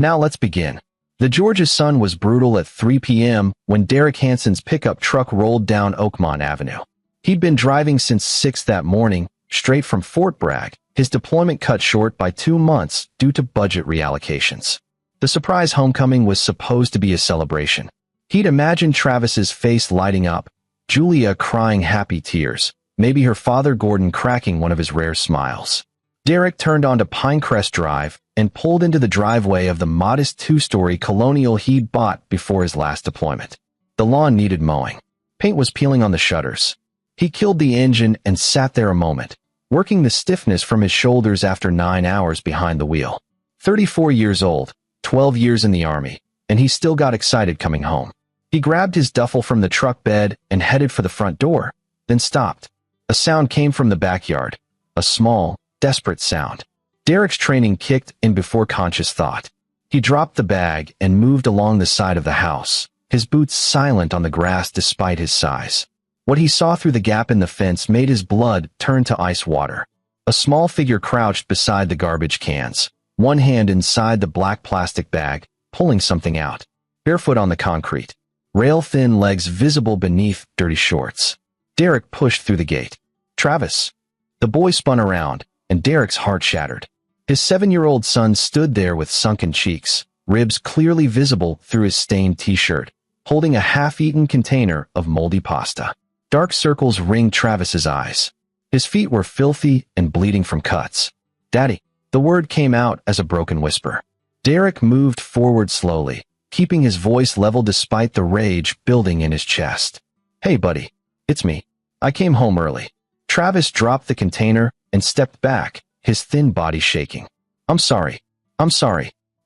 Now let's begin. The Georgia sun was brutal at 3 p.m. when Derek Hansen's pickup truck rolled down Oakmont Avenue. He'd been driving since 6 that morning, straight from Fort Bragg, his deployment cut short by 2 months due to budget reallocations. The surprise homecoming was supposed to be a celebration. He'd imagined Travis's face lighting up, Julia crying happy tears, maybe her father Gordon cracking one of his rare smiles. Derek turned onto Pinecrest Drive and pulled into the driveway of the modest 2-story colonial he'd bought before his last deployment. The lawn needed mowing. Paint was peeling on the shutters. He killed the engine and sat there a moment, working the stiffness from his shoulders after 9 hours behind the wheel. 34 years old, 12 years in the Army, and he still got excited coming home. He grabbed his duffel from the truck bed and headed for the front door, then stopped. A sound came from the backyard, a small, desperate sound. Derek's training kicked in before conscious thought. He dropped the bag and moved along the side of the house, his boots silent on the grass despite his size. What he saw through the gap in the fence made his blood turn to ice water. A small figure crouched beside the garbage cans, one hand inside the black plastic bag, pulling something out. Barefoot on the concrete, rail-thin legs visible beneath dirty shorts. Derek pushed through the gate. Travis. The boy spun around, and Derek's heart shattered. His 7-year-old son stood there with sunken cheeks, ribs clearly visible through his stained t-shirt, holding a half-eaten container of moldy pasta. Dark circles ringed Travis's eyes. His feet were filthy and bleeding from cuts. "Daddy." The word came out as a broken whisper. Derek moved forward slowly, keeping his voice level despite the rage building in his chest. "Hey, buddy. It's me. I came home early." Travis dropped the container and stepped back, his thin body shaking. I'm sorry.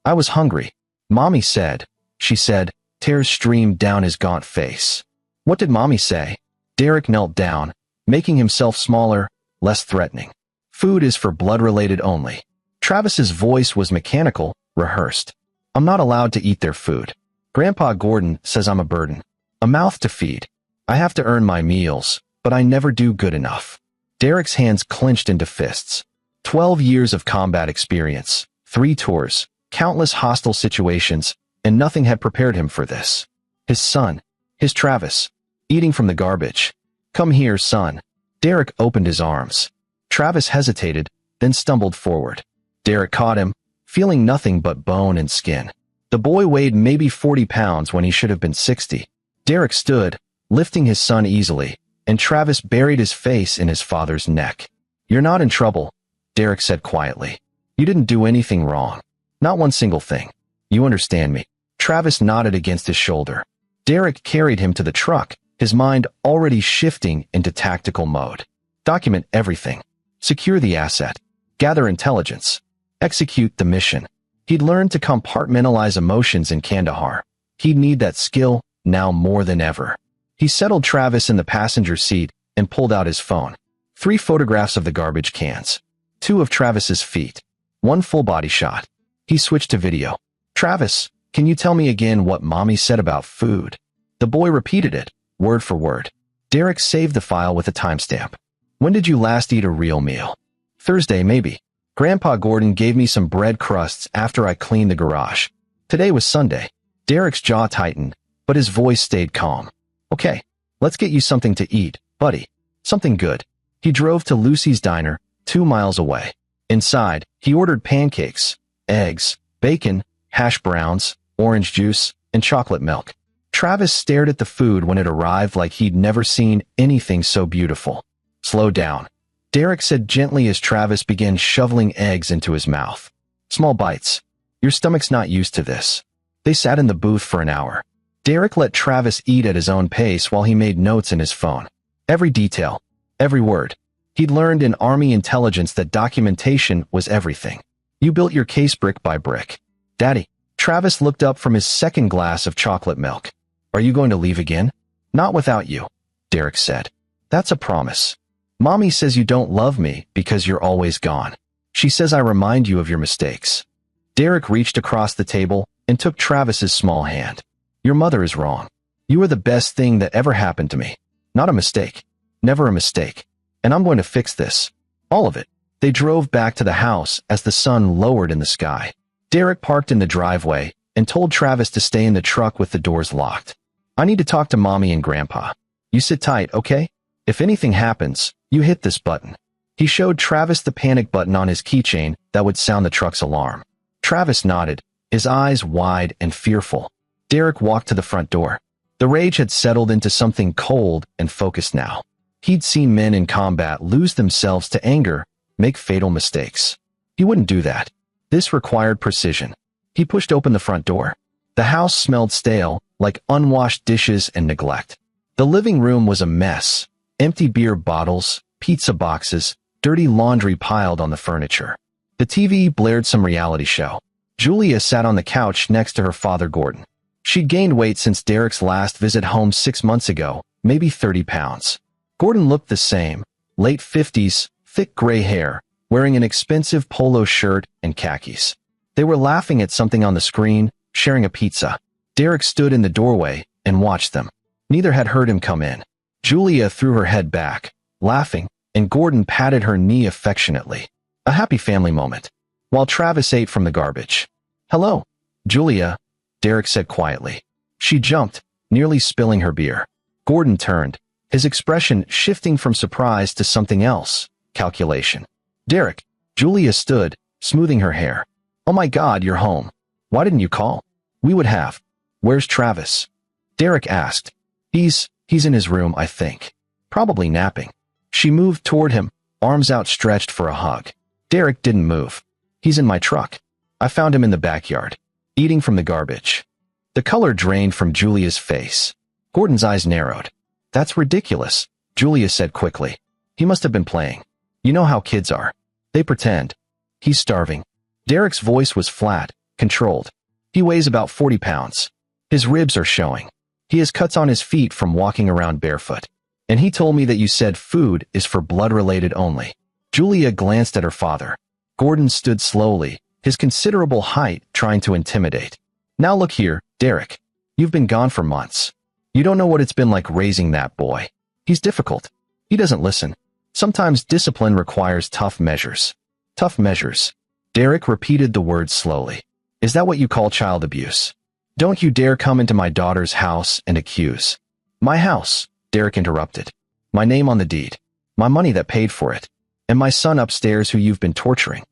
I was hungry." "Mommy said," she said, tears streamed down his gaunt face. "What did Mommy say?" Derek knelt down, making himself smaller, less threatening. "Food is for blood-related only." Travis's voice was mechanical, rehearsed. "I'm not allowed to eat their food. Grandpa Gordon says I'm a burden. A mouth to feed. I have to earn my meals, but I never do good enough." Derek's hands clenched into fists. 12 years of combat experience, 3 tours, countless hostile situations, and nothing had prepared him for this. His son, his Travis, eating from the garbage. "Come here, son." Derek opened his arms. Travis hesitated, then stumbled forward. Derek caught him, feeling nothing but bone and skin. The boy weighed maybe 40 pounds when he should have been 60. Derek stood, lifting his son easily, and Travis buried his face in his father's neck. "You're not in trouble," Derek said quietly. "You didn't do anything wrong. Not one single thing. You understand me." Travis nodded against his shoulder. Derek carried him to the truck, his mind already shifting into tactical mode. Document everything. Secure the asset. Gather intelligence. Execute the mission. He'd learned to compartmentalize emotions in Kandahar. He'd need that skill now more than ever. He settled Travis in the passenger seat and pulled out his phone. 3 photographs of the garbage cans. 2 of Travis's feet. 1 full-body shot. He switched to video. "Travis, can you tell me again what Mommy said about food?" The boy repeated it, word for word. Derek saved the file with a timestamp. "When did you last eat a real meal?" "Thursday, maybe. Grandpa Gordon gave me some bread crusts after I cleaned the garage. Today was Sunday." Derek's jaw tightened, but his voice stayed calm. "Okay, let's get you something to eat, buddy. Something good." He drove to Lucy's Diner, 2 miles away. Inside, he ordered pancakes, eggs, bacon, hash browns, orange juice, and chocolate milk. Travis stared at the food when it arrived like he'd never seen anything so beautiful. "Slow down," Derek said gently as Travis began shoveling eggs into his mouth. "Small bites. Your stomach's not used to this." They sat in the booth for an hour. Derek let Travis eat at his own pace while he made notes in his phone. Every detail, every word. He'd learned in Army intelligence that documentation was everything. You built your case brick by brick. "Daddy." Travis looked up from his second glass of chocolate milk. "Are you going to leave again?" "Not without you," Derek said. "That's a promise. Mommy says you don't love me because you're always gone. She says I remind you of your mistakes." Derek reached across the table and took Travis's small hand. "Your mother is wrong. You are the best thing that ever happened to me. Not a mistake. Never a mistake. And I'm going to fix this. All of it." They drove back to the house as the sun lowered in the sky. Derek parked in the driveway and told Travis to stay in the truck with the doors locked. I need to talk to Mommy and Grandpa. You sit tight, okay? If anything happens, you hit this button. He showed Travis the panic button on his keychain that would sound the truck's alarm. Travis nodded, his eyes wide and fearful. Derek walked to the front door. The rage had settled into something cold and focused now. He'd seen men in combat lose themselves to anger, make fatal mistakes. He wouldn't do that. This required precision. He pushed open the front door. The house smelled stale, like unwashed dishes and neglect. The living room was a mess. Empty beer bottles, pizza boxes, dirty laundry piled on the furniture. The TV blared some reality show. Julia sat on the couch next to her father Gordon. She'd gained weight since Derek's last visit home 6 months ago, maybe 30 pounds. Gordon looked the same, late 50s, thick gray hair, wearing an expensive polo shirt and khakis. They were laughing at something on the screen, sharing a pizza. Derek stood in the doorway and watched them. Neither had heard him come in. Julia threw her head back, laughing, and Gordon patted her knee affectionately. A happy family moment. While Travis ate from the garbage. "Hello, Julia," Derek said quietly. She jumped, nearly spilling her beer. Gordon turned, his expression shifting from surprise to something else, calculation. "Derek," Julia stood, smoothing her hair. "Oh my God, you're home. Why didn't you call? We would have." "Where's Travis?" Derek asked. He's in his room, I think. Probably napping." She moved toward him, arms outstretched for a hug. Derek didn't move. "He's in my truck. I found him in the backyard, eating from the garbage." The color drained from Julia's face. Gordon's eyes narrowed. "That's ridiculous," Julia said quickly. "He must have been playing. You know how kids are. They pretend. He's starving." Derek's voice was flat, controlled. "He weighs about 40 pounds. His ribs are showing. He has cuts on his feet from walking around barefoot. And he told me that you said food is for blood-related only." Julia glanced at her father. Gordon stood slowly, his considerable height trying to intimidate. "Now look here, Derek. You've been gone for months. You don't know what it's been like raising that boy. He's difficult. He doesn't listen. Sometimes discipline requires tough measures." "Tough measures." Derek repeated the words slowly. "Is that what you call child abuse? Don't you dare come into my daughter's house and accuse." "My house," Derek interrupted. "My name on the deed. My money that paid for it. And my son upstairs who you've been torturing."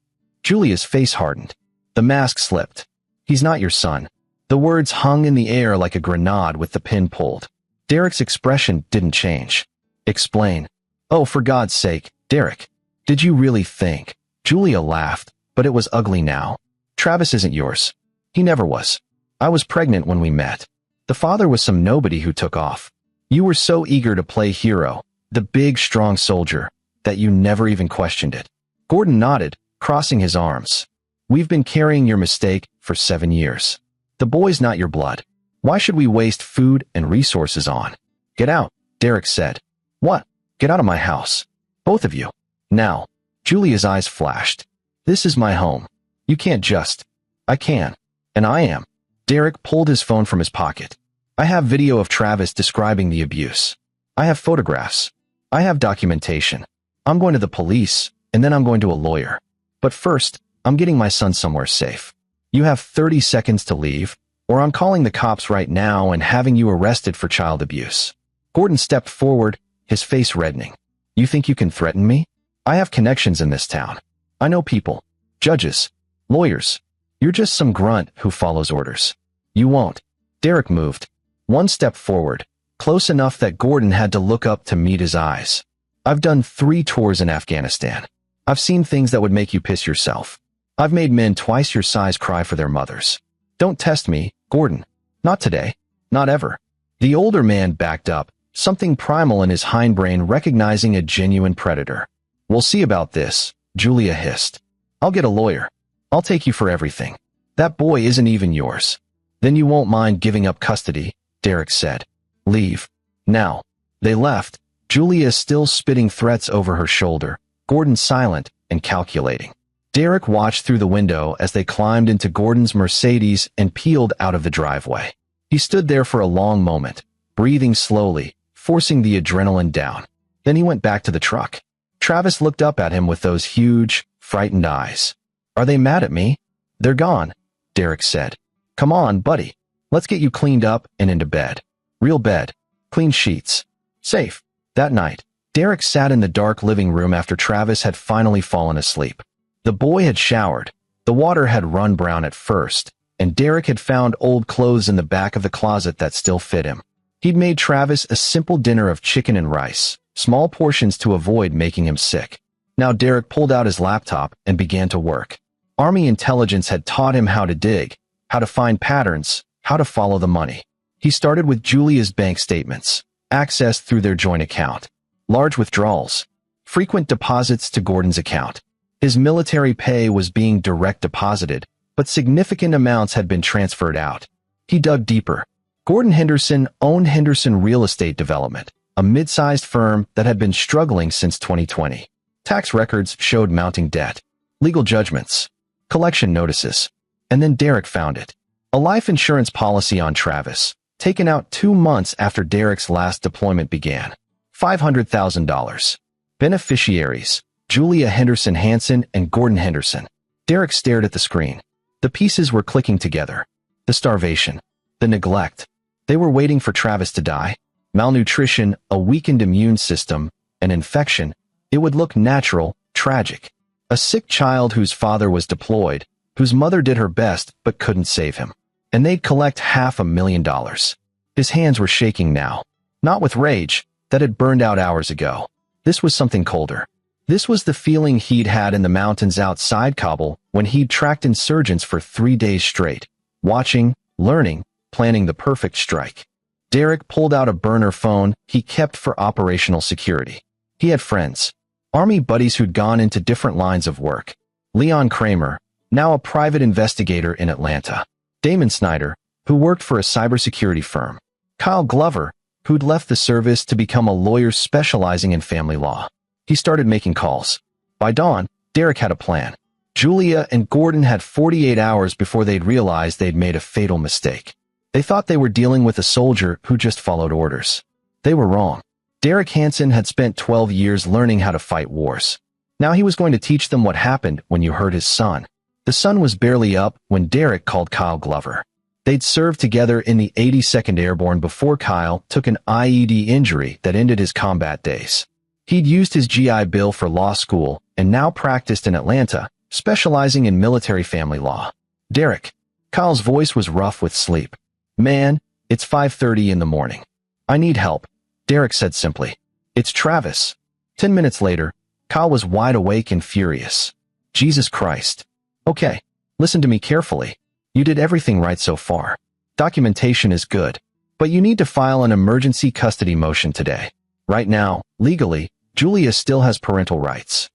Julia's face hardened. The mask slipped. "He's not your son." The words hung in the air like a grenade with the pin pulled. Derek's expression didn't change. "Explain." "Oh, for God's sake, Derek. Did you really think?" Julia laughed, but it was ugly now. "Travis isn't yours. He never was. I was pregnant when we met. The father was some nobody who took off. You were so eager to play hero, the big, strong soldier, that you never even questioned it." Gordon nodded, crossing his arms. "We've been carrying your mistake for 7 years. The boy's not your blood. Why should we waste food and resources on?" "Get out," Derek said. "What? Get out of my house. Both of you. Now." Julia's eyes flashed. "This is my home. You can't just." "I can. And I am." Derek pulled his phone from his pocket. "I have video of Travis describing the abuse. I have photographs. I have documentation. I'm going to the police, and then I'm going to a lawyer. But first, I'm getting my son somewhere safe. You have 30 seconds to leave, or I'm calling the cops right now and having you arrested for child abuse." Gordon stepped forward, his face reddening. "You think you can threaten me? I have connections in this town. I know people, judges, lawyers. You're just some grunt who follows orders. You won't." Derek moved. One step forward, close enough that Gordon had to look up to meet his eyes. "I've done 3 tours in Afghanistan. I've seen things that would make you piss yourself. I've made men twice your size cry for their mothers. Don't test me, Gordon. Not today. Not ever." The older man backed up, something primal in his hindbrain recognizing a genuine predator. "We'll see about this," Julia hissed. "I'll get a lawyer. I'll take you for everything. That boy isn't even yours. Then you won't mind giving up custody," Derek said. "Leave. Now." They left, Julia still spitting threats over her shoulder, Gordon silent and calculating. Derek watched through the window as they climbed into Gordon's Mercedes and peeled out of the driveway. He stood there for a long moment, breathing slowly, forcing the adrenaline down. Then he went back to the truck. Travis looked up at him with those huge, frightened eyes. "Are they mad at me?" "They're gone," Derek said. Come on, buddy. Let's get you cleaned up and into bed. Real bed. Clean sheets. Safe. That night, Derek sat in the dark living room after Travis had finally fallen asleep. The boy had showered. The water had run brown at first, and Derek had found old clothes in the back of the closet that still fit him. He'd made Travis a simple dinner of chicken and rice, small portions to avoid making him sick. Now Derek pulled out his laptop and began to work. Army intelligence had taught him how to dig, how to find patterns, how to follow the money. He started with Julia's bank statements, accessed through their joint account. Large withdrawals, frequent deposits to Gordon's account. His military pay was being direct deposited, but significant amounts had been transferred out. He dug deeper. Gordon Henderson owned Henderson Real Estate Development, a mid-sized firm that had been struggling since 2020. Tax records showed mounting debt, legal judgments, collection notices. And then Derek found it. A life insurance policy on Travis, taken out 2 months after Derek's last deployment began. $500,000. Beneficiaries, Julia Henderson Hansen and Gordon Henderson. Derek stared at the screen. The pieces were clicking together. The starvation. The neglect. They were waiting for Travis to die. Malnutrition, a weakened immune system, an infection. It would look natural, tragic. A sick child whose father was deployed, whose mother did her best but couldn't save him. And they'd collect $500,000. His hands were shaking now. Not with rage, that had burned out hours ago. This was something colder. This was the feeling he'd had in the mountains outside Kabul when he'd tracked insurgents for 3 days straight, watching, learning, planning the perfect strike. Derek pulled out a burner phone he kept for operational security. He had friends, Army buddies who'd gone into different lines of work. Leon Kramer, now a private investigator in Atlanta. Damon Snyder, who worked for a cybersecurity firm. Kyle Glover, who'd left the service to become a lawyer specializing in family law. He started making calls. By dawn, Derek had a plan. Julia and Gordon had 48 hours before they'd realized they'd made a fatal mistake. They thought they were dealing with a soldier who just followed orders. They were wrong. Derek Hansen had spent 12 years learning how to fight wars. Now he was going to teach them what happened when you hurt his son. The sun was barely up when Derek called Kyle Glover. They'd served together in the 82nd Airborne before Kyle took an IED injury that ended his combat days. He'd used his GI Bill for law school and now practiced in Atlanta, specializing in military family law. Derek. Kyle's voice was rough with sleep. Man, it's 5:30 in the morning. I need help, Derek said simply. It's Travis. 10 minutes later, Kyle was wide awake and furious. Jesus Christ. Okay, listen to me carefully. You did everything right so far. Documentation is good. But you need to file an emergency custody motion today. Right now, legally, Julia still has parental rights.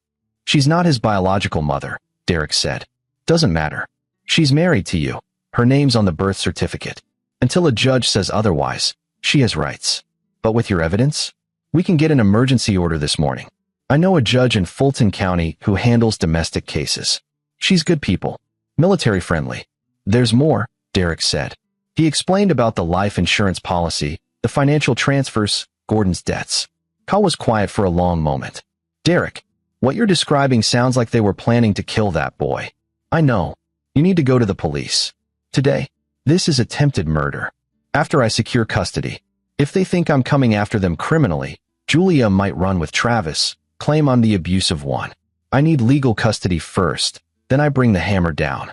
She's not his biological mother, Derek said. Doesn't matter. She's married to you. Her name's on the birth certificate. Until a judge says otherwise, she has rights. But with your evidence, we can get an emergency order this morning. I know a judge in Fulton County who handles domestic cases. She's good people. Military friendly. There's more, Derek said. He explained about the life insurance policy, the financial transfers, Gordon's debts. Kyle was quiet for a long moment. Derek, what you're describing sounds like they were planning to kill that boy. I know. You need to go to the police. Today, this is attempted murder. After I secure custody, if they think I'm coming after them criminally, Julia might run with Travis, claim I'm the abusive one. I need legal custody first, then I bring the hammer down.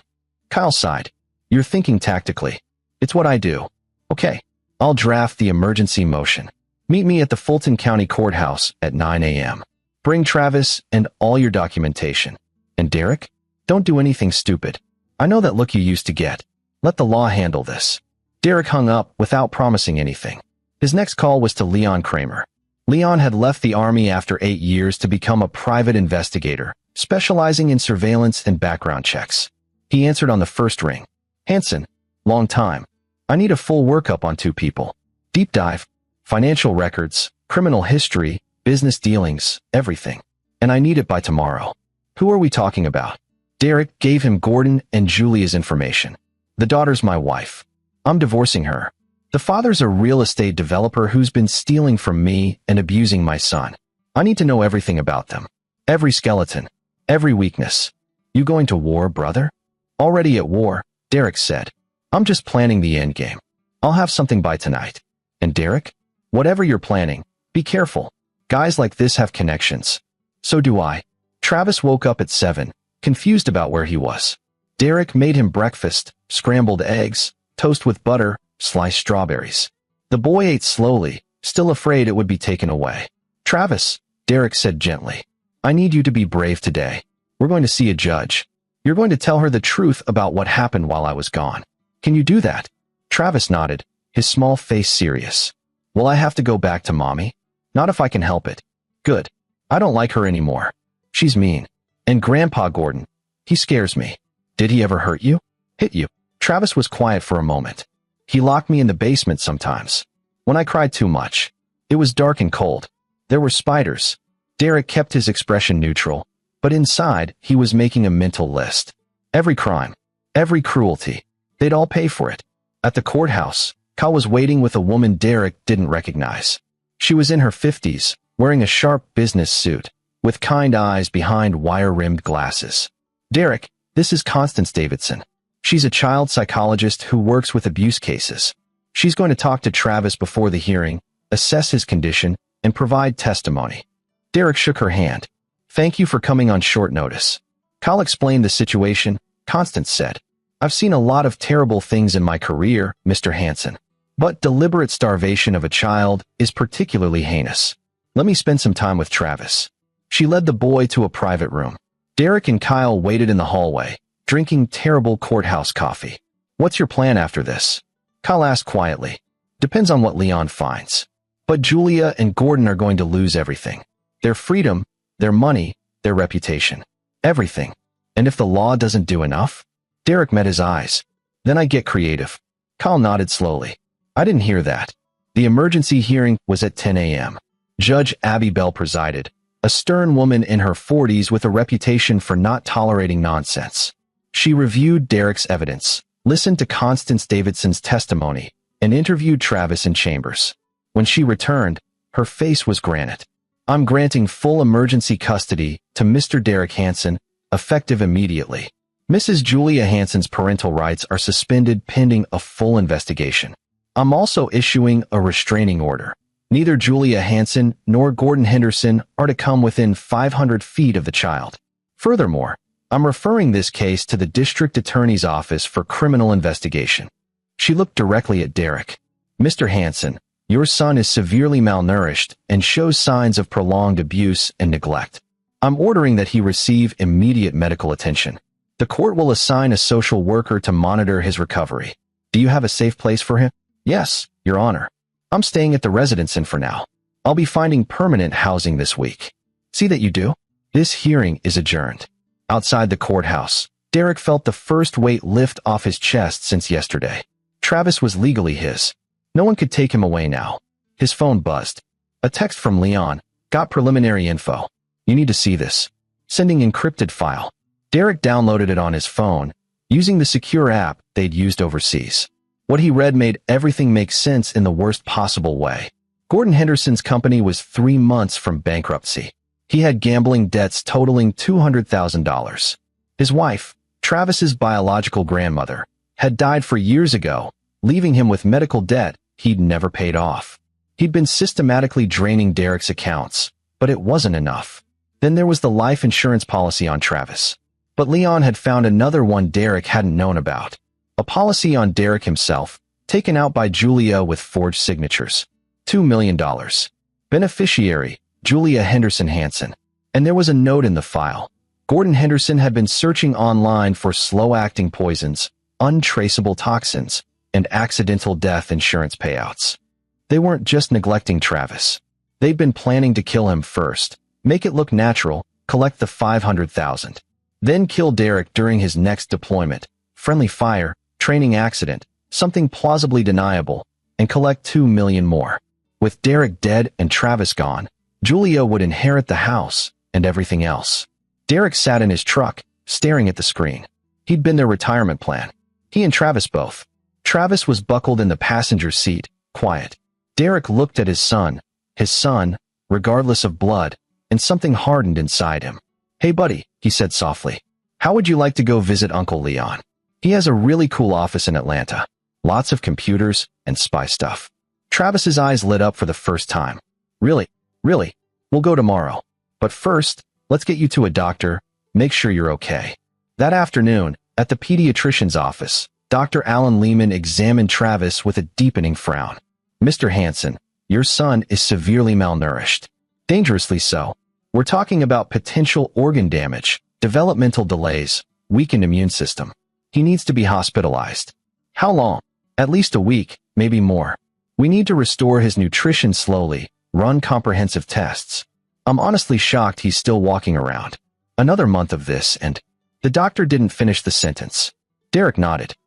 Kyle sighed. You're thinking tactically. It's what I do. Okay, I'll draft the emergency motion. Meet me at the Fulton County Courthouse at 9 a.m. Bring Travis and all your documentation. And Derek, don't do anything stupid. I know that look you used to get. Let the law handle this. Derek hung up without promising anything. His next call was to Leon Kramer. Leon had left the Army after 8 years to become a private investigator, specializing in surveillance and background checks. He answered on the first ring. Hansen, long time. I need a full workup on 2 people. Deep dive, financial records, criminal history, business dealings, everything. And I need it by tomorrow. Who are we talking about? Derek gave him Gordon and Julia's information. The daughter's my wife. I'm divorcing her. The father's a real estate developer who's been stealing from me and abusing my son. I need to know everything about them. Every skeleton. Every weakness. You going to war, brother? Already at war, Derek said. I'm just planning the end game. I'll have something by tonight. And Derek? Whatever you're planning, be careful. Guys like this have connections. So do I. Travis woke up at 7, confused about where he was. Derek made him breakfast, scrambled eggs, toast with butter, sliced strawberries. The boy ate slowly, still afraid it would be taken away. Travis, Derek said gently, I need you to be brave today. We're going to see a judge. You're going to tell her the truth about what happened while I was gone. Can you do that? Travis nodded, his small face serious. Will I have to go back to Mommy? Not if I can help it. Good. I don't like her anymore. She's mean. And Grandpa Gordon, he scares me. Did he ever hurt you? Hit you? Travis was quiet for a moment. He locked me in the basement sometimes. When I cried too much. It was dark and cold. There were spiders. Derek kept his expression neutral, but inside he was making a mental list. Every crime. Every cruelty. They'd all pay for it. At the courthouse, Kyle was waiting with a woman Derek didn't recognize. She was in her 50s, wearing a sharp business suit, with kind eyes behind wire-rimmed glasses. Derek, this is Constance Davidson. She's a child psychologist who works with abuse cases. She's going to talk to Travis before the hearing, assess his condition, and provide testimony. Derek shook her hand. Thank you for coming on short notice. Kyle explained the situation. Constance said, I've seen a lot of terrible things in my career, Mr. Hansen. But deliberate starvation of a child is particularly heinous. Let me spend some time with Travis. She led the boy to a private room. Derek and Kyle waited in the hallway, drinking terrible courthouse coffee. What's your plan after this? Kyle asked quietly. Depends on what Leon finds. But Julia and Gordon are going to lose everything. Their freedom, their money, their reputation. Everything. And if the law doesn't do enough? Derek met his eyes. Then I get creative. Kyle nodded slowly. I didn't hear that. The emergency hearing was at 10 a.m. Judge Abby Bell presided, a stern woman in her 40s with a reputation for not tolerating nonsense. She reviewed Derek's evidence, listened to Constance Davidson's testimony, and interviewed Travis in chambers. When she returned, her face was granite. I'm granting full emergency custody to Mr. Derek Hansen, effective immediately. Mrs. Julia Hansen's parental rights are suspended pending a full investigation. I'm also issuing a restraining order. Neither Julia Hansen nor Gordon Henderson are to come within 500 feet of the child. Furthermore, I'm referring this case to the district attorney's office for criminal investigation. She looked directly at Derek. Mr. Hansen, your son is severely malnourished and shows signs of prolonged abuse and neglect. I'm ordering that he receive immediate medical attention. The court will assign a social worker to monitor his recovery. Do you have a safe place for him? Yes, Your Honor. I'm staying at the residence inn for now. I'll be finding permanent housing this week. See that you do? This hearing is adjourned. Outside the courthouse, Derek felt the first weight lift off his chest since yesterday. Travis was legally his. No one could take him away now. His phone buzzed. A text from Leon. Got preliminary info. You need to see this. Sending encrypted file. Derek downloaded it on his phone, using the secure app they'd used overseas. What he read made everything make sense in the worst possible way. Gordon Henderson's company was 3 months from bankruptcy. He had gambling debts totaling $200,000. His wife, Travis's biological grandmother, had died 4 years ago, leaving him with medical debt he'd never paid off. He'd been systematically draining Derek's accounts, but it wasn't enough. Then there was the life insurance policy on Travis. But Leon had found another one Derek hadn't known about. A policy on Derek himself, taken out by Julia with forged signatures. $2 million. Beneficiary, Julia Henderson Hansen. And there was a note in the file. Gordon Henderson had been searching online for slow-acting poisons, untraceable toxins, and accidental death insurance payouts. They weren't just neglecting Travis. They'd been planning to kill him first, make it look natural, collect the $500,000. Then kill Derek during his next deployment, friendly fire, training accident, something plausibly deniable, and collect $2 million more. With Derek dead and Travis gone, Julia would inherit the house and everything else. Derek sat in his truck, staring at the screen. He'd been their retirement plan. He and Travis both. Travis was buckled in the passenger seat, quiet. Derek looked at his son, regardless of blood, and something hardened inside him. Hey buddy, he said softly. How would you like to go visit Uncle Leon? He has a really cool office in Atlanta. Lots of computers and spy stuff. Travis's eyes lit up for the first time. Really? Really? We'll go tomorrow. But first, let's get you to a doctor. Make sure you're okay. That afternoon, at the pediatrician's office, Dr. Alan Lehman examined Travis with a deepening frown. Mr. Hansen, your son is severely malnourished. Dangerously so. We're talking about potential organ damage, developmental delays, weakened immune system. He needs to be hospitalized. How long? At least a week, maybe more. We need to restore his nutrition slowly, run comprehensive tests. I'm honestly shocked he's still walking around. Another month of this and... The doctor didn't finish the sentence. Derek nodded.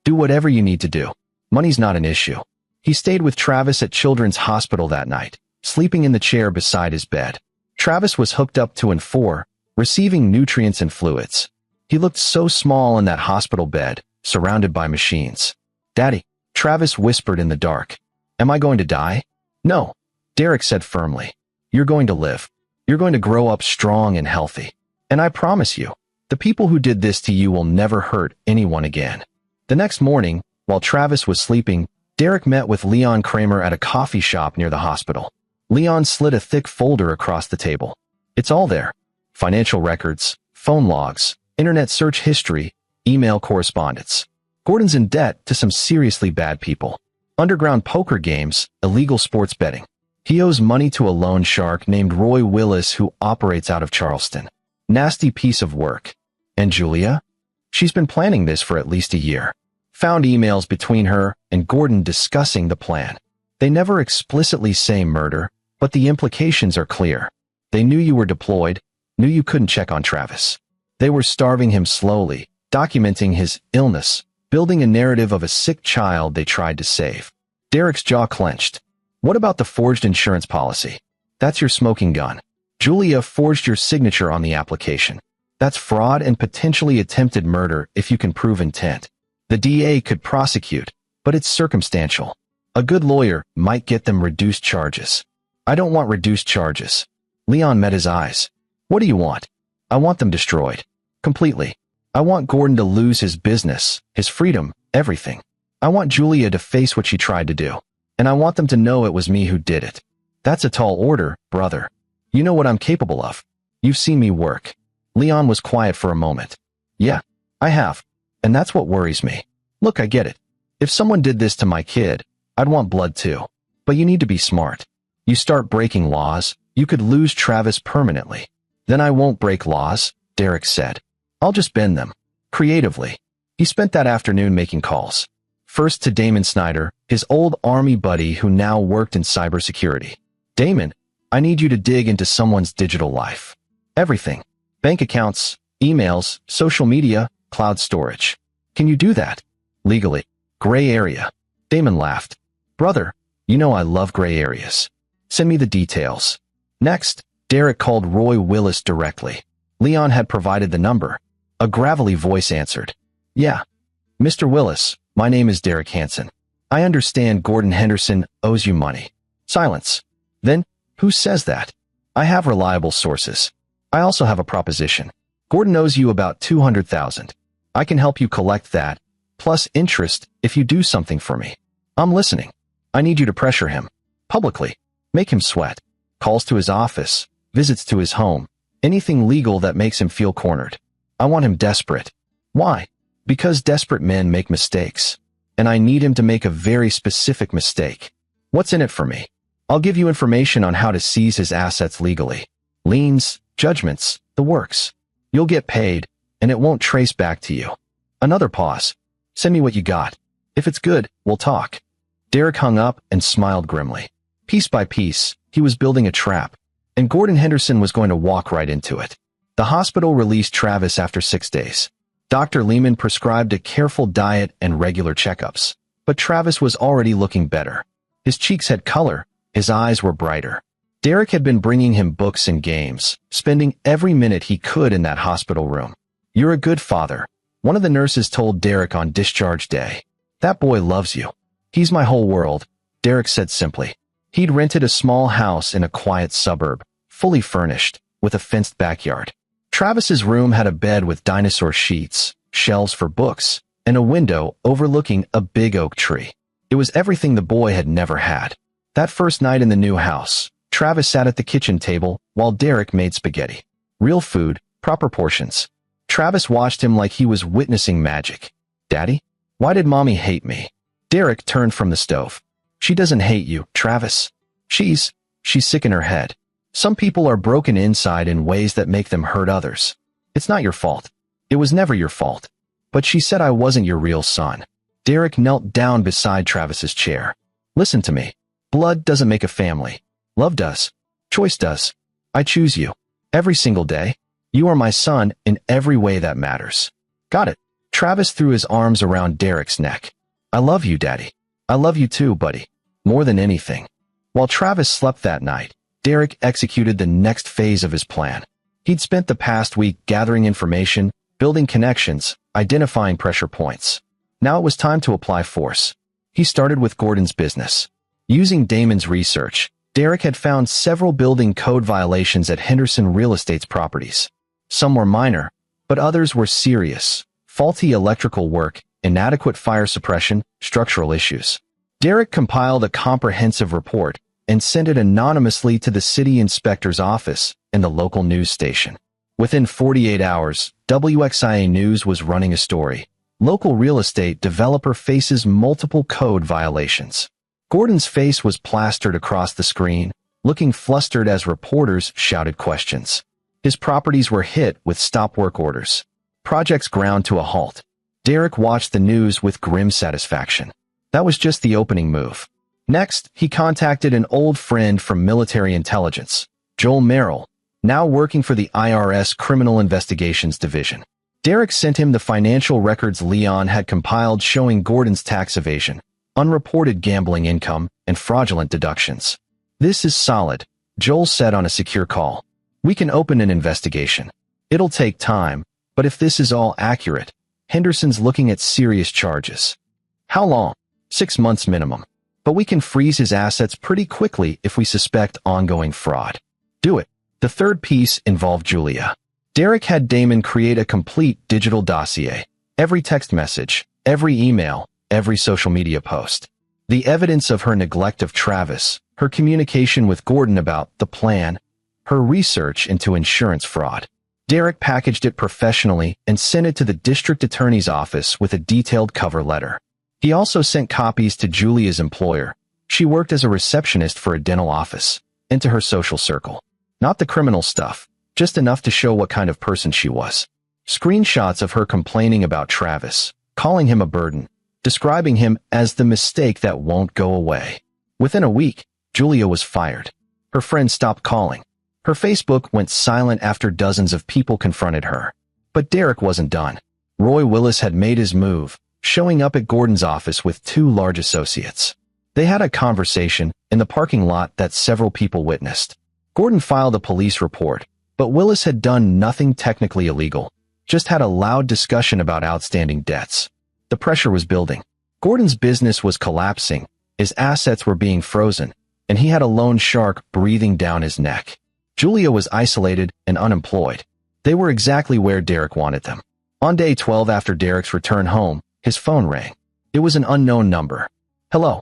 Do whatever you need to do. Money's not an issue. He stayed with Travis at Children's Hospital that night, sleeping in the chair beside his bed. Travis was hooked up to N4, receiving nutrients and fluids. He looked so small in that hospital bed, surrounded by machines. Daddy, Travis whispered in the dark. Am I going to die? No, Derek said firmly. You're going to live. You're going to grow up strong and healthy. And I promise you, the people who did this to you will never hurt anyone again. The next morning, while Travis was sleeping, Derek met with Leon Kramer at a coffee shop near the hospital. Leon slid a thick folder across the table. It's all there. Financial records, phone logs, internet search history, email correspondence. Gordon's in debt to some seriously bad people. Underground poker games, illegal sports betting. He owes money to a loan shark named Roy Willis who operates out of Charleston. Nasty piece of work. And Julia? She's been planning this for at least a year. Found emails between her and Gordon discussing the plan. They never explicitly say murder, but the implications are clear. They knew you were deployed, knew you couldn't check on Travis. They were starving him slowly, documenting his illness, building a narrative of a sick child they tried to save. Derek's jaw clenched. What about the forged insurance policy? That's your smoking gun. Julia forged your signature on the application. That's fraud and potentially attempted murder if you can prove intent. The DA could prosecute, but it's circumstantial. A good lawyer might get them reduced charges. I don't want reduced charges. Leon met his eyes. What do you want? I want them destroyed. Completely. I want Gordon to lose his business, his freedom, everything. I want Julia to face what she tried to do. And I want them to know it was me who did it. That's a tall order, brother. You know what I'm capable of. You've seen me work. Leon was quiet for a moment. Yeah, I have. And that's what worries me. Look, I get it. If someone did this to my kid, I'd want blood too. But you need to be smart. You start breaking laws, you could lose Travis permanently. Then I won't break laws, Derek said. I'll just bend them. Creatively. He spent that afternoon making calls. First to Damon Snyder, his old army buddy who now worked in cybersecurity. Damon, I need you to dig into someone's digital life. Everything. Bank accounts, emails, social media, cloud storage. Can you do that? Legally. Gray area. Damon laughed. Brother, you know I love gray areas. Send me the details. Next, Derek called Roy Willis directly. Leon had provided the number. A gravelly voice answered. Yeah. Mr. Willis, my name is Derek Hansen. I understand Gordon Henderson owes you money. Silence. Then, who says that? I have reliable sources. I also have a proposition. Gordon owes you about $200,000. I can help you collect that, plus interest if you do something for me. I'm listening. I need you to pressure him. Publicly. Make him sweat. Calls to his office, visits to his home, anything legal that makes him feel cornered. I want him desperate. Why? Because desperate men make mistakes. And I need him to make a very specific mistake. What's in it for me? I'll give you information on how to seize his assets legally. Liens, judgments, the works. You'll get paid, and it won't trace back to you. Another pause. Send me what you got. If it's good, we'll talk. Derek hung up and smiled grimly. Piece by piece, he was building a trap, and Gordon Henderson was going to walk right into it. The hospital released Travis after 6 days. Dr. Lehman prescribed a careful diet and regular checkups, but Travis was already looking better. His cheeks had color, his eyes were brighter. Derek had been bringing him books and games, spending every minute he could in that hospital room. You're a good father, one of the nurses told Derek on discharge day. That boy loves you. He's my whole world, Derek said simply. He'd rented a small house in a quiet suburb, fully furnished, with a fenced backyard. Travis's room had a bed with dinosaur sheets, shelves for books, and a window overlooking a big oak tree. It was everything the boy had never had. That first night in the new house, Travis sat at the kitchen table while Derek made spaghetti. Real food, proper portions. Travis watched him like he was witnessing magic. "Daddy? Why did Mommy hate me?" Derek turned from the stove. "She doesn't hate you, Travis. She's sick in her head. Some people are broken inside in ways that make them hurt others. It's not your fault. It was never your fault. But she said I wasn't your real son." Derek knelt down beside Travis's chair. "Listen to me. Blood doesn't make a family. Love does. Choice does. I choose you. Every single day. You are my son in every way that matters." "Got it." Travis threw his arms around Derek's neck. "I love you, Daddy. I love you too, buddy. More than anything." While Travis slept that night, Derek executed the next phase of his plan. He'd spent the past week gathering information, building connections, identifying pressure points. Now it was time to apply force. He started with Gordon's business. Using Damon's research, Derek had found several building code violations at Henderson Real Estate's properties. Some were minor, but others were serious. Faulty electrical work, inadequate fire suppression, structural issues. Derek compiled a comprehensive report and sent it anonymously to the city inspector's office and the local news station. Within 48 hours, WXIA News was running a story. Local real estate developer faces multiple code violations. Gordon's face was plastered across the screen, looking flustered as reporters shouted questions. His properties were hit with stop work orders. Projects ground to a halt. Derek watched the news with grim satisfaction. That was just the opening move. Next, he contacted an old friend from military intelligence, Joel Merrill, now working for the IRS Criminal Investigations Division. Derek sent him the financial records Leon had compiled showing Gordon's tax evasion, unreported gambling income, and fraudulent deductions. "This is solid," Joel said on a secure call. "We can open an investigation. It'll take time, but if this is all accurate, Henderson's looking at serious charges." "How long?" 6 months minimum. "But we can freeze his assets pretty quickly if we suspect ongoing fraud." "Do it." The third piece involved Julia. Derek had Damon create a complete digital dossier. Every text message, every email, every social media post. The evidence of her neglect of Travis, her communication with Gordon about the plan, her research into insurance fraud. Derek packaged it professionally and sent it to the district attorney's office with a detailed cover letter. He also sent copies to Julia's employer. She worked as a receptionist for a dental office, and to her social circle. Not the criminal stuff, just enough to show what kind of person she was. Screenshots of her complaining about Travis, calling him a burden, describing him as the mistake that won't go away. Within a week, Julia was fired. Her friends stopped calling. Her Facebook went silent after dozens of people confronted her. But Derek wasn't done. Roy Willis had made his move, showing up at Gordon's office with 2 large associates. They had a conversation in the parking lot that several people witnessed. Gordon filed a police report, but Willis had done nothing technically illegal, just had a loud discussion about outstanding debts. The pressure was building. Gordon's business was collapsing, his assets were being frozen, and he had a loan shark breathing down his neck. Julia was isolated and unemployed. They were exactly where Derek wanted them. On day 12 after Derek's return home, his phone rang. It was an unknown number. "Hello.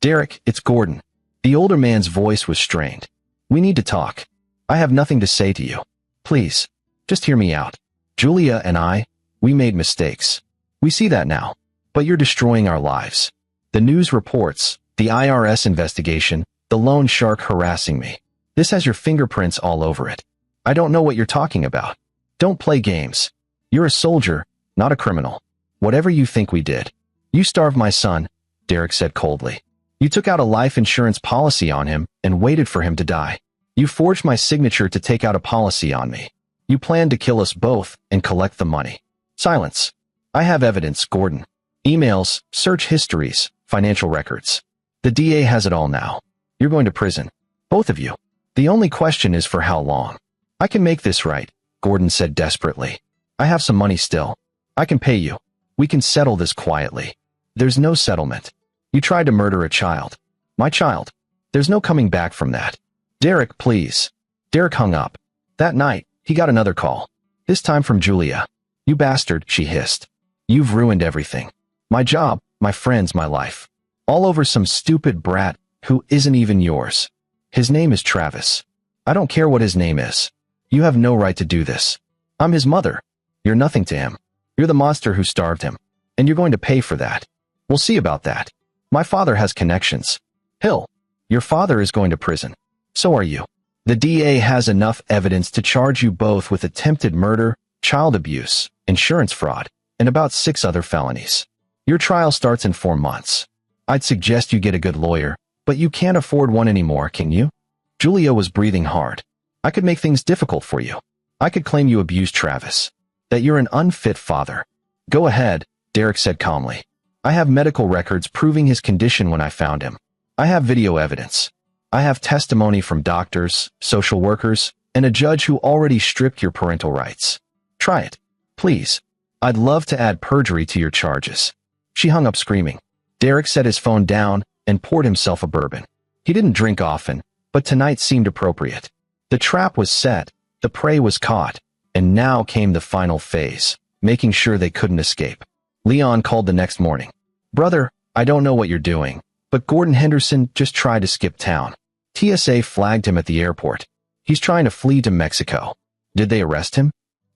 Derek, it's Gordon." The older man's voice was strained. "We need to talk. I have nothing to say to you. Please, just hear me out. Julia and we made mistakes. We see that now. But you're destroying our lives. The news reports, the IRS investigation, the loan shark harassing me. This has your fingerprints all over it. I don't know what you're talking about. Don't play games. You're a soldier, not a criminal. Whatever you think we did. You starved my son," Derek said coldly. "You took out a life insurance policy on him and waited for him to die. You forged my signature to take out a policy on me. You planned to kill us both and collect the money." Silence. "I have evidence, Gordon. Emails, search histories, financial records. The DA has it all now. You're going to prison. Both of you. The only question is for how long." "I can make this right," Gordon said desperately. "I have some money still. I can pay you. We can settle this quietly." "There's no settlement. You tried to murder a child. My child. There's no coming back from that." "Derek, please." Derek hung up. That night, he got another call. This time from Julia. "You bastard," she hissed. You've ruined everything. My job, my friends, my life. All over some stupid brat who isn't even yours. His name is Travis. I don't care what his name is. You have no right to do this. I'm his mother. You're nothing to him. You're the monster who starved him. And you're going to pay for that. We'll see about that. My father has connections. Hill, your father is going to prison. So are you. The DA has enough evidence to charge you both with attempted murder, child abuse, insurance fraud, and about 6 other felonies. Your trial starts in 4 months. I'd suggest you get a good lawyer, but you can't afford one anymore, can you? Julia was breathing hard. I could make things difficult for you. I could claim you abused Travis. That you're an unfit father. Go ahead, Derek said calmly. I have medical records proving his condition when I found him. I have video evidence. I have testimony from doctors, social workers, and a judge who already stripped your parental rights. Try it, please. I'd love to add perjury to your charges. She hung up screaming. Derek set his phone down and poured himself a bourbon. He didn't drink often, but tonight seemed appropriate. The trap was set, the prey was caught, and now came the final phase, making sure they couldn't escape. Leon called the next morning. Brother, I don't know what you're doing, but Gordon Henderson just tried to skip town. TSA flagged him at the airport. He's trying to flee to Mexico. Did they arrest him?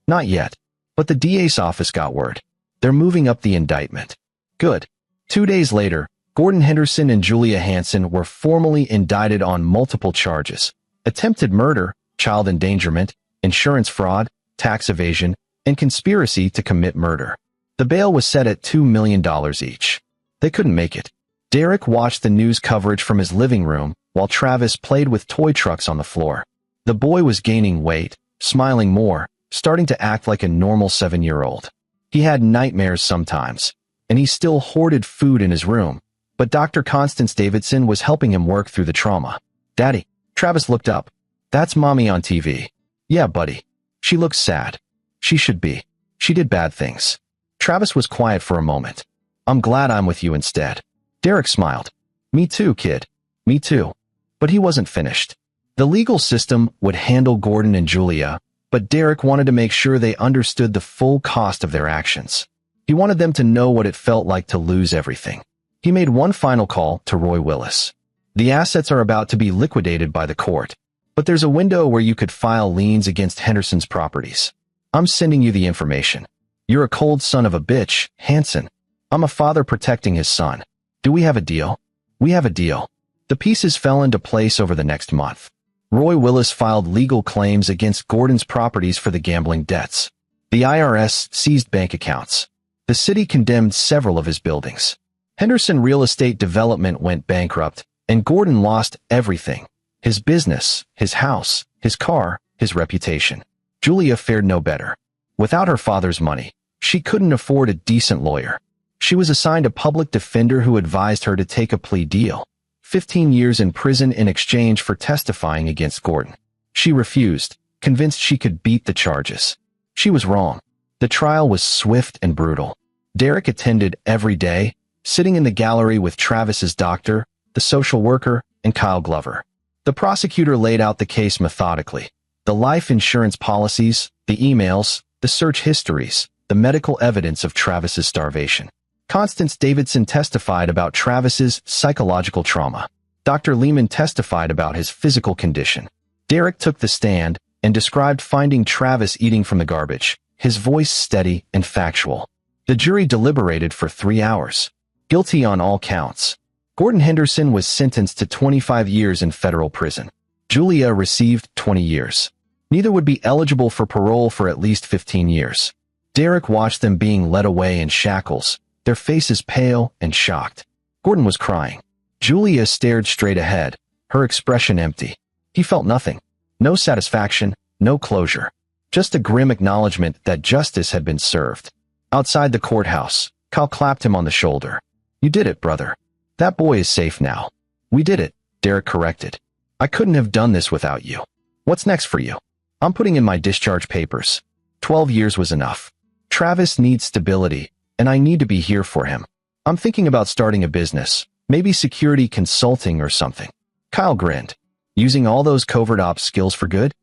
Not yet, but the DA's office got word. They're moving up the indictment. Good. 2 days later, Gordon Henderson and Julia Hanson were formally indicted on multiple charges: attempted murder, child endangerment, insurance fraud, tax evasion, and conspiracy to commit murder. The bail was set at $2 million each. They couldn't make it. Derek watched the news coverage from his living room while Travis played with toy trucks on the floor. The boy was gaining weight, smiling more, starting to act like a normal 7-year-old. He had nightmares sometimes, and he still hoarded food in his room, but Dr. Constance Davidson was helping him work through the trauma. Daddy, Travis looked up. That's Mommy on TV. Yeah, buddy. She looks sad. She should be. She did bad things. Travis was quiet for a moment. I'm glad I'm with you instead. Derek smiled. Me too, kid. Me too. But he wasn't finished. The legal system would handle Gordon and Julia, but Derek wanted to make sure they understood the full cost of their actions. He wanted them to know what it felt like to lose everything. He made one final call to Roy Willis. The assets are about to be liquidated by the court, but there's a window where you could file liens against Henderson's properties. I'm sending you the information. You're a cold son of a bitch, Hanson. I'm a father protecting his son. Do we have a deal? We have a deal. The pieces fell into place over the next month. Roy Willis filed legal claims against Gordon's properties for the gambling debts. The IRS seized bank accounts. The city condemned several of his buildings. Henderson Real Estate Development went bankrupt, and Gordon lost everything: his business, his house, his car, his reputation. Julia fared no better. Without her father's money, she couldn't afford a decent lawyer. She was assigned a public defender who advised her to take a plea deal: 15 years in prison in exchange for testifying against Gordon. She refused, convinced she could beat the charges. She was wrong. The trial was swift and brutal. Derek attended every day, sitting in the gallery with Travis's doctor, the social worker, and Kyle Glover. The prosecutor laid out the case methodically: the life insurance policies, the emails, the search histories, the medical evidence of Travis's starvation. Constance Davidson testified about Travis's psychological trauma. Dr. Lehman testified about his physical condition. Derek took the stand and described finding Travis eating from the garbage, his voice steady and factual. The jury deliberated for 3 hours. Guilty on all counts. Gordon Henderson was sentenced to 25 years in federal prison. Julia received 20 years. Neither would be eligible for parole for at least 15 years. Derek watched them being led away in shackles, their faces pale and shocked. Gordon was crying. Julia stared straight ahead, her expression empty. He felt nothing. No satisfaction, no closure. Just a grim acknowledgement that justice had been served. Outside the courthouse, Kyle clapped him on the shoulder. You did it, brother. That boy is safe now. We did it, Derek corrected. I couldn't have done this without you. What's next for you? I'm putting in my discharge papers. 12 years was enough. Travis needs stability, and I need to be here for him. I'm thinking about starting a business, maybe security consulting or something. Kyle grinned. Using all those covert ops skills for good?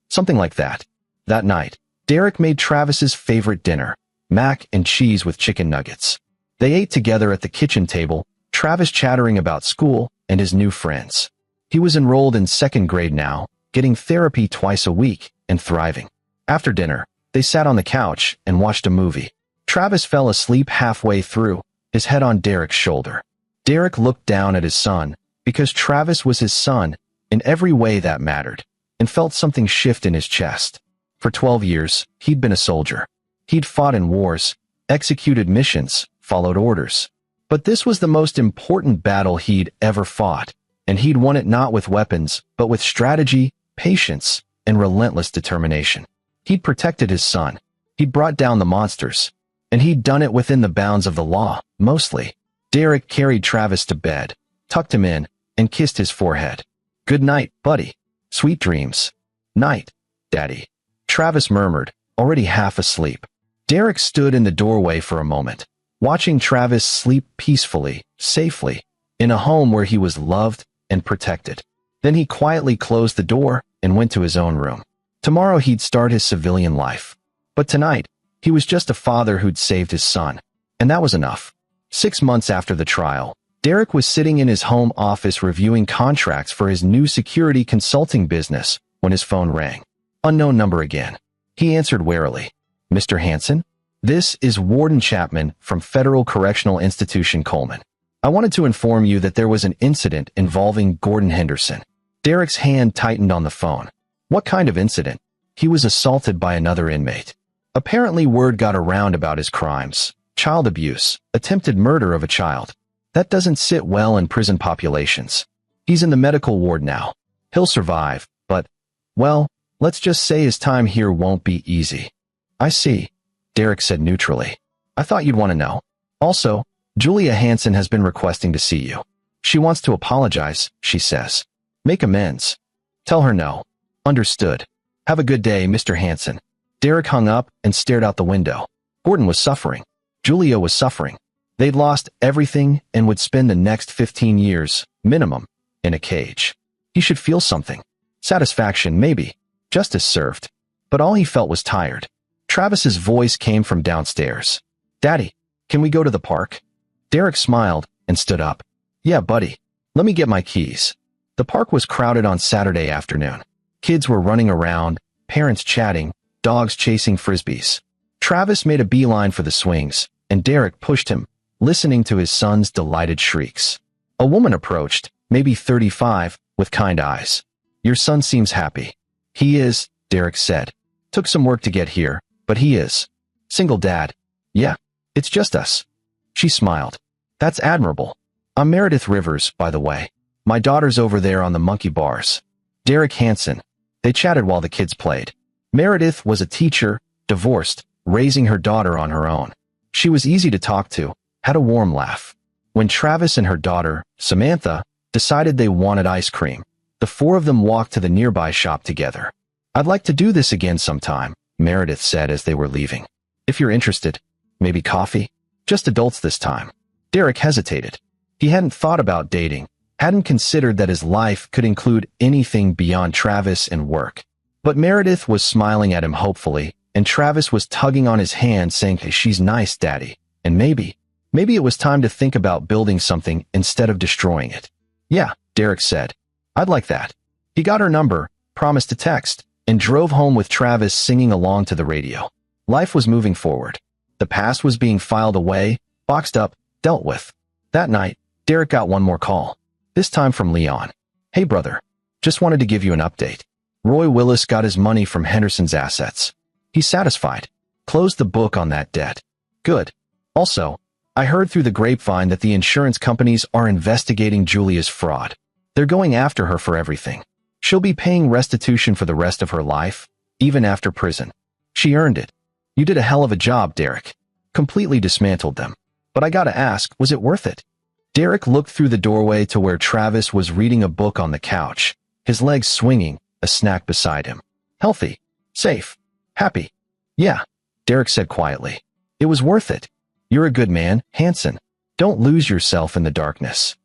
Something like that. That night, Derek made Travis's favorite dinner: mac and cheese with chicken nuggets. They ate together at the kitchen table, Travis chattering about school and his new friends. He was enrolled in second grade now, getting therapy twice a week, and thriving. After dinner, they sat on the couch and watched a movie. Travis fell asleep halfway through, his head on Derek's shoulder. Derek looked down at his son, because Travis was his son in every way that mattered, and felt something shift in his chest. For 12 years, he'd been a soldier. He'd fought in wars, executed missions, followed orders. But this was the most important battle he'd ever fought, and he'd won it not with weapons, but with strategy, patience, and relentless determination. He'd protected his son. He'd brought down the monsters. And he'd done it within the bounds of the law, mostly. Derek carried Travis to bed, tucked him in, and kissed his forehead. "Good night, buddy. Sweet dreams." "Night, Daddy," Travis murmured, already half asleep. Derek stood in the doorway for a moment, watching Travis sleep peacefully, safely, in a home where he was loved and protected. Then he quietly closed the door and went to his own room. Tomorrow he'd start his civilian life. But tonight, he was just a father who'd saved his son. And that was enough. 6 months after the trial, Derek was sitting in his home office reviewing contracts for his new security consulting business when his phone rang. Unknown number again. He answered warily. "Mr. Hansen? This is Warden Chapman from Federal Correctional Institution Coleman. I wanted to inform you that there was an incident involving Gordon Henderson." Derek's hand tightened on the phone. What kind of incident? He was assaulted by another inmate. Apparently word got around about his crimes. Child abuse, attempted murder of a child. That doesn't sit well in prison populations. He's in the medical ward now. He'll survive, but, well, let's just say his time here won't be easy. "I see," Derek said neutrally. "I thought you'd want to know. Also, Julia Hansen has been requesting to see you. She wants to apologize, she says. Make amends. Tell her no." "Understood. Have a good day, Mr. Hansen." Derek hung up and stared out the window. Gordon was suffering. Julia was suffering. They'd lost everything and would spend the next 15 years, minimum, in a cage. He should feel something. Satisfaction, maybe. Justice served. But all he felt was tired. Travis's voice came from downstairs. "Daddy, can we go to the park?" Derek smiled and stood up. "Yeah, buddy. Let me get my keys." The park was crowded on Saturday afternoon. Kids were running around, parents chatting, dogs chasing frisbees. Travis made a beeline for the swings, and Derek pushed him, listening to his son's delighted shrieks. A woman approached, maybe 35, with kind eyes. "Your son seems happy." "He is," Derek said. "Took some work to get here, but he is." "Single dad." "Yeah, it's just us." She smiled. "That's admirable. I'm Meredith Rivers, by the way. My daughter's over there on the monkey bars." Derek Hansen. They chatted while the kids played. Meredith was a teacher, divorced, raising her daughter on her own. She was easy to talk to, had a warm laugh. When Travis and her daughter, Samantha, decided they wanted ice cream, the four of them walked to the nearby shop together. "I'd like to do this again sometime," Meredith said as they were leaving. "If you're interested, maybe coffee? Just adults this time." Derek hesitated. He hadn't thought about dating, hadn't considered that his life could include anything beyond Travis and work. But Meredith was smiling at him hopefully, and Travis was tugging on his hand saying, "Hey, she's nice, Daddy." And maybe it was time to think about building something instead of destroying it. "Yeah," Derek said. "I'd like that." He got her number, promised to text, and drove home with Travis singing along to the radio. Life was moving forward. The past was being filed away, boxed up, dealt with. That night, Derek got one more call, this time from Leon. "Hey brother, just wanted to give you an update. Roy Willis got his money from Henderson's assets. He's satisfied. Closed the book on that debt." "Good. Also, I heard through the grapevine that the insurance companies are investigating Julia's fraud. They're going after her for everything. She'll be paying restitution for the rest of her life, even after prison. She earned it. You did a hell of a job, Derek. Completely dismantled them. But I gotta ask, was it worth it?" Derek looked through the doorway to where Travis was reading a book on the couch, his legs swinging, a snack beside him. "Healthy. Safe. Happy." "Yeah," Derek said quietly. "It was worth it. You're a good man, Hansen. Don't lose yourself in the darkness."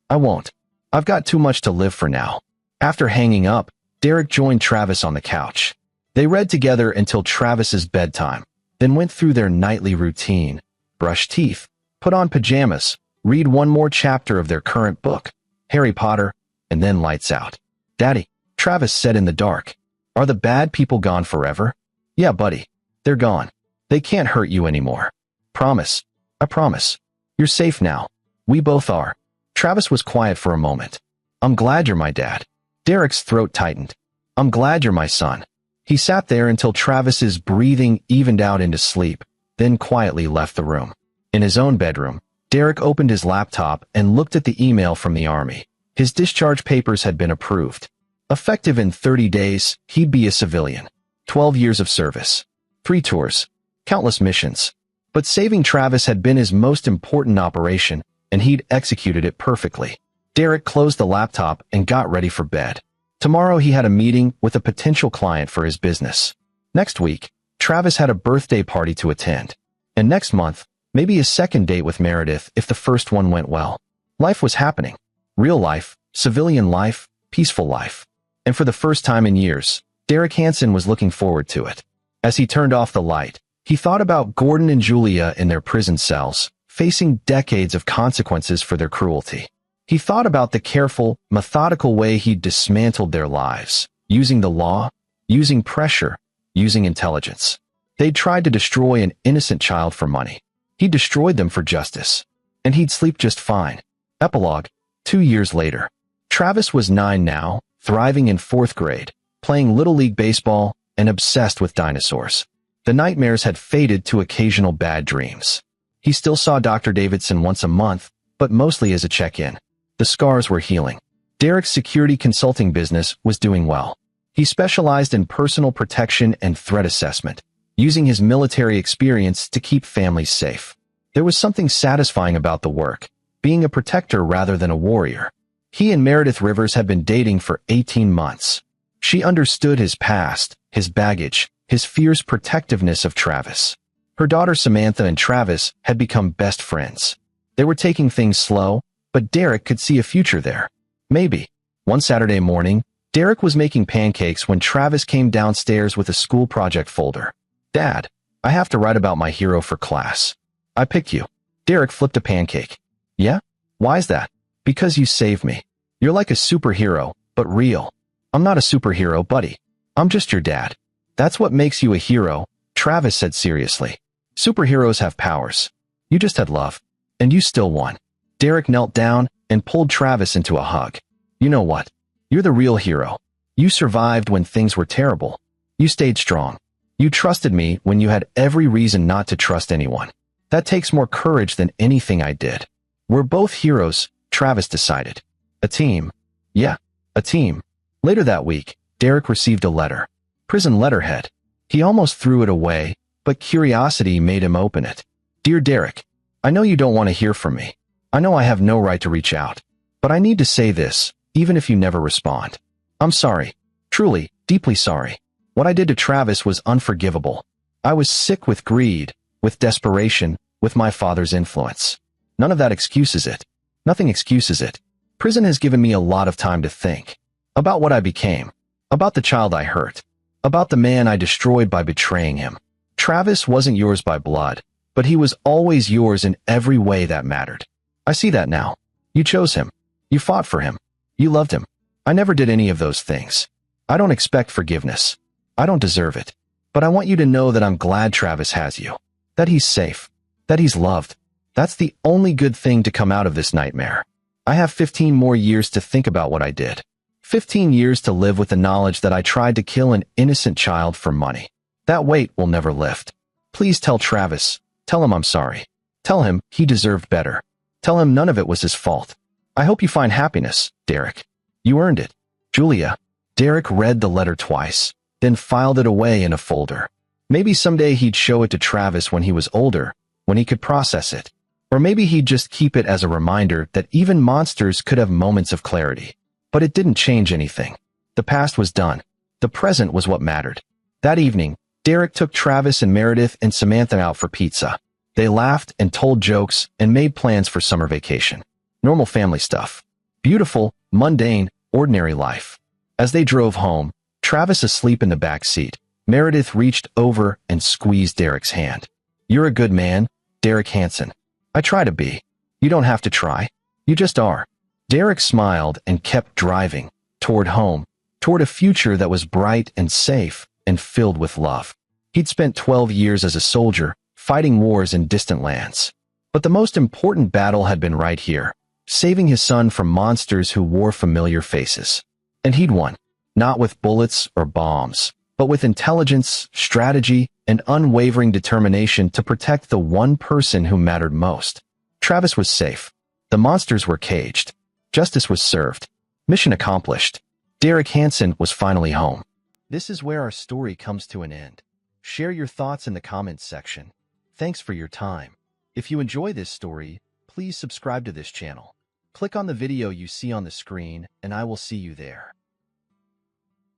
"I won't. I've got too much to live for now." After hanging up, Derek joined Travis on the couch. They read together until Travis's bedtime, then went through their nightly routine, brush teeth, put on pajamas, read one more chapter of their current book, Harry Potter, and then lights out. "Daddy," Travis said in the dark, "are the bad people gone forever?" "Yeah, buddy. They're gone. They can't hurt you anymore. Promise. I promise. You're safe now. We both are." Travis was quiet for a moment. "I'm glad you're my dad." Derek's throat tightened. "I'm glad you're my son." He sat there until Travis's breathing evened out into sleep, then quietly left the room. In his own bedroom, Derek opened his laptop and looked at the email from the Army. His discharge papers had been approved. Effective in 30 days, he'd be a civilian. 12 years of service. 3 tours. Countless missions. But saving Travis had been his most important operation, and he'd executed it perfectly. Derek closed the laptop and got ready for bed. Tomorrow he had a meeting with a potential client for his business. Next week, Travis had a birthday party to attend. And next month, maybe a second date with Meredith if the first one went well. Life was happening. Real life, civilian life, peaceful life. And for the first time in years, Derek Hansen was looking forward to it. As he turned off the light, he thought about Gordon and Julia in their prison cells, facing decades of consequences for their cruelty. He thought about the careful, methodical way he'd dismantled their lives, using the law, using pressure, using intelligence. They'd tried to destroy an innocent child for money. He destroyed them for justice. And he'd sleep just fine. Epilogue, 2 years later. Travis was 9 now, thriving in 4th grade, playing Little League baseball, and obsessed with dinosaurs. The nightmares had faded to occasional bad dreams. He still saw Dr. Davidson once a month, but mostly as a check-in. The scars were healing. Derek's security consulting business was doing well. He specialized in personal protection and threat assessment, using his military experience to keep families safe. There was something satisfying about the work, being a protector rather than a warrior. He and Meredith Rivers had been dating for 18 months. She understood his past, his baggage, his fierce protectiveness of Travis. Her daughter Samantha and Travis had become best friends. They were taking things slow, but Derek could see a future there. Maybe. One Saturday morning, Derek was making pancakes when Travis came downstairs with a school project folder. "Dad, I have to write about my hero for class." "I picked you." Derek flipped a pancake. "Yeah? Why's that?" "Because you saved me. You're like a superhero, but real." "I'm not a superhero, buddy. I'm just your dad." "That's what makes you a hero," Travis said seriously. "Superheroes have powers. You just had love. And you still won." Derek knelt down and pulled Travis into a hug. "You know what? You're the real hero. You survived when things were terrible. You stayed strong. You trusted me when you had every reason not to trust anyone. That takes more courage than anything I did." "We're both heroes," Travis decided. "A team." "Yeah, a team." Later that week, Derek received a letter. Prison letterhead. He almost threw it away, but curiosity made him open it. "Dear Derek, I know you don't want to hear from me. I know I have no right to reach out. But I need to say this, even if you never respond. I'm sorry. Truly, deeply sorry. What I did to Travis was unforgivable. I was sick with greed, with desperation, with my father's influence. None of that excuses it. Nothing excuses it. Prison has given me a lot of time to think. About what I became. About the child I hurt. About the man I destroyed by betraying him. Travis wasn't yours by blood, but he was always yours in every way that mattered. I see that now. You chose him. You fought for him. You loved him. I never did any of those things. I don't expect forgiveness. I don't deserve it. But I want you to know that I'm glad Travis has you. That he's safe. That he's loved. That's the only good thing to come out of this nightmare. I have 15 more years to think about what I did. 15 years to live with the knowledge that I tried to kill an innocent child for money. That weight will never lift. Please tell Travis. Tell him I'm sorry. Tell him he deserved better. Tell him none of it was his fault. I hope you find happiness, Derek. You earned it. Julia." Derek read the letter twice, then filed it away in a folder. Maybe someday he'd show it to Travis when he was older, when he could process it. Or maybe he'd just keep it as a reminder that even monsters could have moments of clarity. But it didn't change anything. The past was done. The present was what mattered. That evening, Derek took Travis and Meredith and Samantha out for pizza. They laughed and told jokes and made plans for summer vacation. Normal family stuff. Beautiful, mundane, ordinary life. As they drove home, Travis asleep in the back seat, Meredith reached over and squeezed Derek's hand. "You're a good man, Derek Hansen. I try to be. You don't have to try. You just are." Derek smiled and kept driving, toward home, toward a future that was bright and safe and filled with love. He'd spent 12 years as a soldier, fighting wars in distant lands. But the most important battle had been right here, saving his son from monsters who wore familiar faces. And he'd won, not with bullets or bombs, but with intelligence, strategy, and unwavering determination to protect the one person who mattered most. Travis was safe. The monsters were caged. Justice was served. Mission accomplished. Derek Hansen was finally home. This is where our story comes to an end. Share your thoughts in the comments section. Thanks for your time. If you enjoy this story, please subscribe to this channel. Click on the video you see on the screen, and I will see you there.